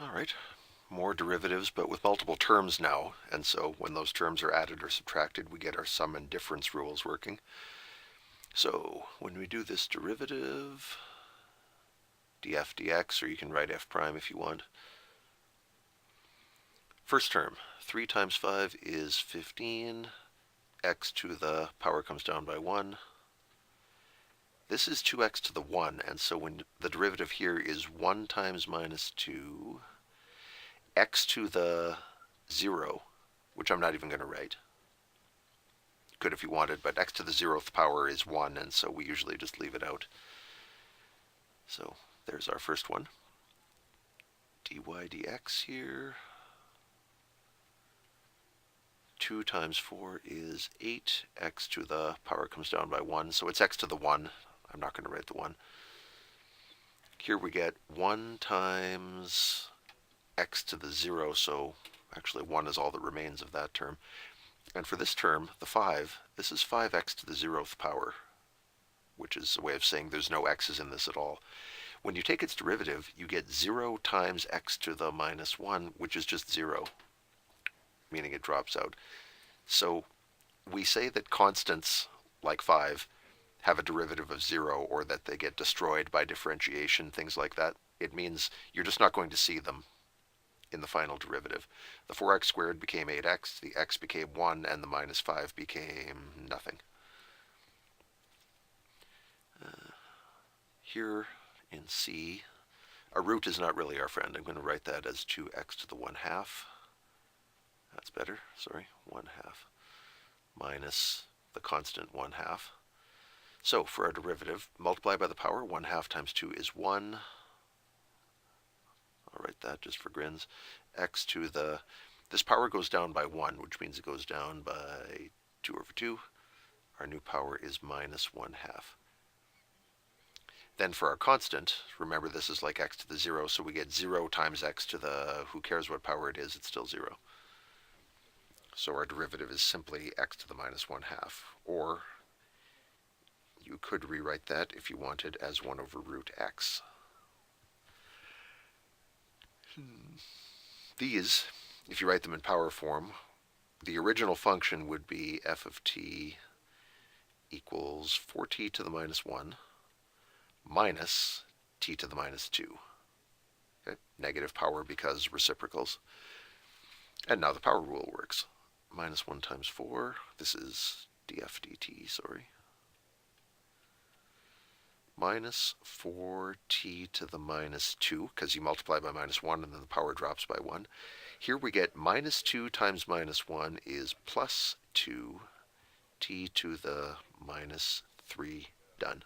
All right, more derivatives, but with multiple terms now, and so when those terms are added or subtracted, we get our sum and difference rules working. So when we do this derivative, df dx, or you can write f prime if you want. First term, 3 times 5 is 15. X to the power comes down by 1. This is 2x to the 1, and so when the derivative here is 1 times minus 2, x to the 0, which I'm not even going to write. Could if you wanted, but x to the 0th power is 1, and so we usually just leave it out. So there's our first one. dy dx here. 2 times 4 is 8. X to the power comes down by 1, so it's x to the 1. I'm not going to write the 1. Here we get 1 times x to the 0, so actually 1 is all that remains of that term. And for this term, the 5, this is 5x to the 0th power, which is a way of saying there's no x's in this at all. When you take its derivative, you get 0 times x to the minus 1, which is just 0, meaning it drops out. So we say that constants, like 5, have a derivative of 0, or that they get destroyed by differentiation, things like that. It means you're just not going to see them in the final derivative. The 4x squared became 8x, the x became 1, and the minus 5 became nothing. Here in C, a root is not really our friend. I'm going to write that as 2x to the 1/2. That's better, sorry, 1/2 minus the constant 1/2. So for our derivative, multiply by the power. 1/2 times 2 is 1. I'll write that just for grins. X to the, this power goes down by 1, which means it goes down by 2 over 2. Our new power is minus 1/2. Then for our constant, remember this is like x to the 0, so we get 0 times x to the, who cares what power it is, it's still 0. So our derivative is simply x to the minus 1/2, or you could rewrite that if you wanted as 1 over root x. These, if you write them in power form, the original function would be f of t equals 4t to the minus 1 minus t to the minus 2. Okay? Negative power because reciprocals. And now the power rule works. Minus 1 times 4, this is df dt, sorry. Minus 4t to the minus 2, because you multiply by minus 1 and then the power drops by 1. Here we get minus 2 times minus 1 is plus 2, t to the minus 3, done.